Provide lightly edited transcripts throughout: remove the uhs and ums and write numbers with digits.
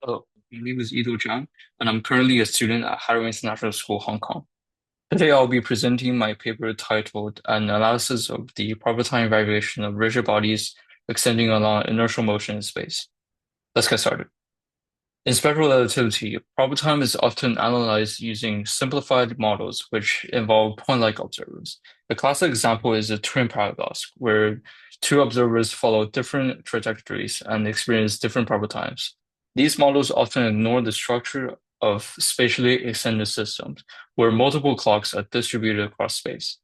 Hello, my name is Zhang, and I'm currently a student at Harrow International School, Hong Kong. Today, I'll be presenting my paper titled An Analysis of the Proper Time Variation of Rigid Bodies Extending Along Inertial Motion in Space. Let's get started. In special relativity, proper time is often analyzed using simplified models which involve point-like observers. The classic example is the twin paradox, where two observers follow different trajectories and experience different proper times. These models often ignore the structure of spatially extended systems, where multiple clocks are distributed across space.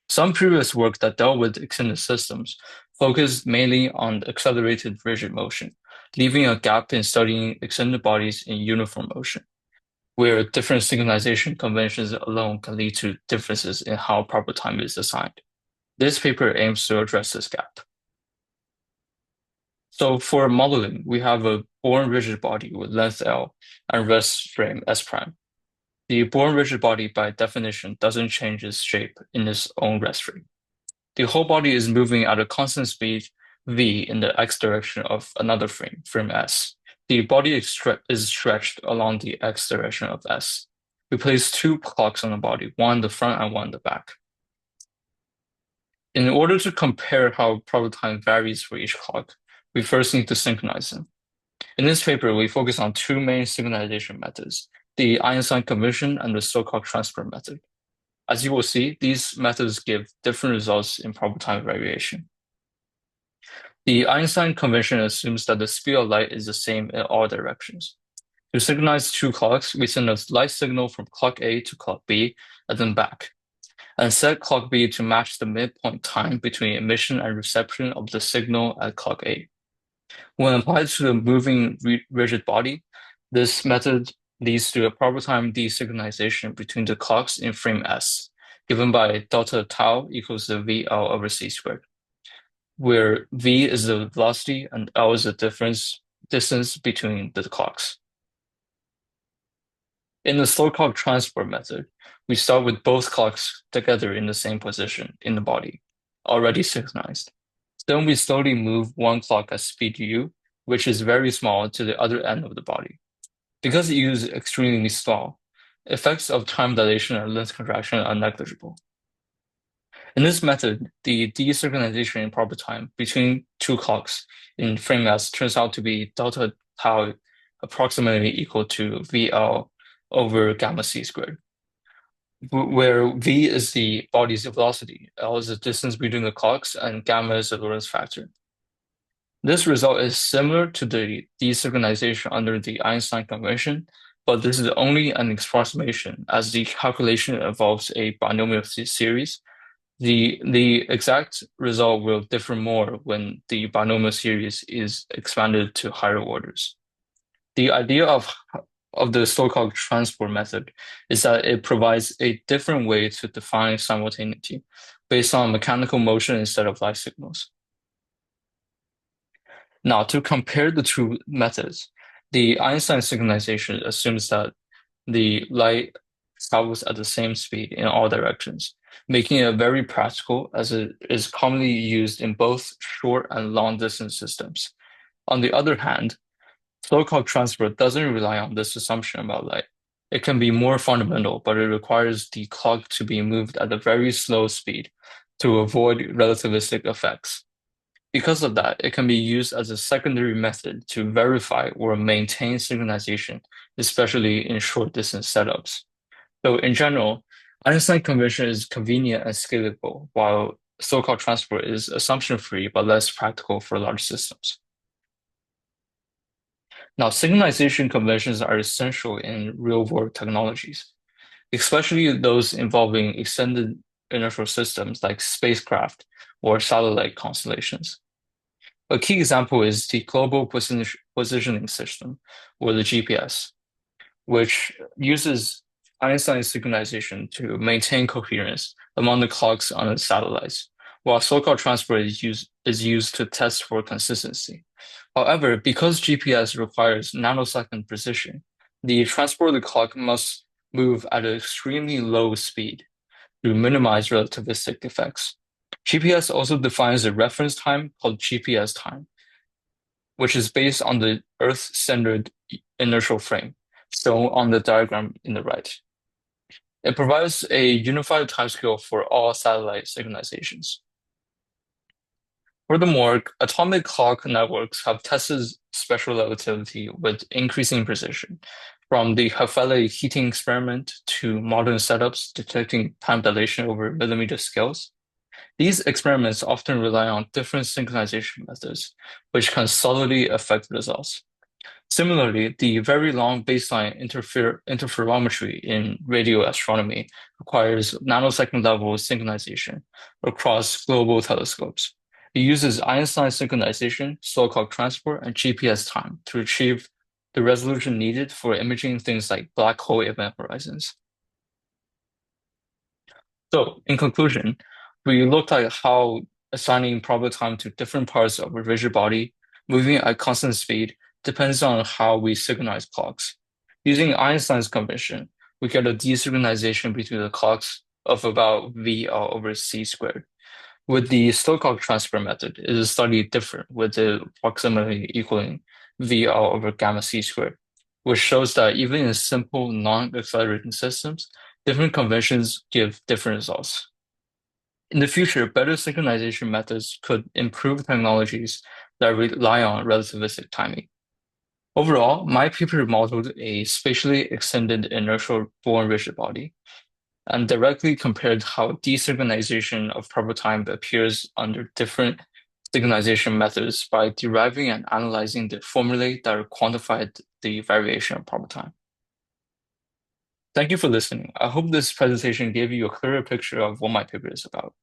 Some previous work that dealt with extended systems focused mainly on accelerated rigid motion, leaving a gap in studying extended bodies in uniform motion, where different synchronization conventions alone can lead to differences in how proper time is assigned. This paper aims to address this gap. So for modeling, we have a born rigid body with length L and rest frame S prime. The born rigid body, by definition, doesn't change its shape in its own rest frame. The whole body is moving at a constant speed v in the x direction of another frame, frame S. The body is stretched along the x direction of S. We place two clocks on the body, one in the front and one in the back. In order to compare how proper time varies for each clock, we first need to synchronize them. In this paper, we focus on two main synchronization methods, the Einstein convention and the so-called transfer method. As you will see, these methods give different results in proper time variation. The Einstein convention assumes that the speed of light is the same in all directions. To synchronize two clocks, we send a light signal from clock A to clock B and then back, and set clock B to match the midpoint time between emission and reception of the signal at clock A. When applied to the moving rigid body, this method leads to a proper time desynchronization between the clocks in frame S, given by delta tau equals the VL over c squared, where v is the velocity and L is the distance between the clocks. In the so-called transport method, we start with both clocks together in the same position in the body, already synchronized. Then we slowly move one clock at speed u, which is very small, to the other end of the body. Because u is extremely small, effects of time dilation and length contraction are negligible. In this method, the desynchronization in proper time between two clocks in frame S turns out to be delta tau approximately equal to VL over gamma c squared, where v is the body's velocity, L is the distance between the clocks, and gamma is the Lorentz factor. This result is similar to the desynchronization under the Einstein convention, but this is only an approximation as the calculation involves a binomial series. The exact result will differ more when the binomial series is expanded to higher orders. The idea of the so-called transport method is that it provides a different way to define simultaneity based on mechanical motion instead of light signals. Now, to compare the two methods, the Einstein synchronization assumes that the light travels at the same speed in all directions, making it very practical as it is commonly used in both short and long distance systems. On the other hand, so-called transport doesn't rely on this assumption about light. It can be more fundamental, but it requires the clock to be moved at a very slow speed to avoid relativistic effects. Because of that, it can be used as a secondary method to verify or maintain synchronization, especially in short distance setups. So in general, Einstein convention is convenient and scalable, while so-called transport is assumption-free but less practical for large systems. Now, synchronization conventions are essential in real-world technologies, especially those involving extended inertial systems like spacecraft or satellite constellations. A key example is the Global Positioning System, or the GPS, which uses Einstein synchronization to maintain coherence among the clocks on the satellites, while so-called transport is used to test for consistency. However, because GPS requires nanosecond precision, the transported clock must move at an extremely low speed to minimize relativistic effects. GPS also defines a reference time called GPS time. which is based on the Earth-centered inertial frame, shown on the diagram in the right. It provides a unified timescale for all satellite synchronizations. Furthermore, atomic clock networks have tested special relativity with increasing precision, from the Hafele heating experiment to modern setups detecting time dilation over millimeter scales. These experiments often rely on different synchronization methods, which can subtly affect results. Similarly, the very long baseline interferometry in radio astronomy requires nanosecond level synchronization across global telescopes. It uses Einstein synchronization, so-called transport, and GPS time to achieve the resolution needed for imaging things like black hole event horizons. So, in conclusion, we looked at how assigning probable time to different parts of a rigid body moving at constant speed depends on how we synchronize clocks. Using Einstein's convention, we get a desynchronization between the clocks of about VL over C squared. With the Stochastic transfer method, it is slightly different, with the approximately equaling VL over gamma C squared, which shows that even in simple non-accelerating systems, different conventions give different results. In the future, better synchronization methods could improve technologies that rely on relativistic timing. Overall, my paper modeled a spatially extended inertial Born rigid body and directly compared how desynchronization of proper time appears under different synchronization methods by deriving and analyzing the formulae that quantified the variation of proper time. Thank you for listening. I hope this presentation gave you a clearer picture of what my paper is about.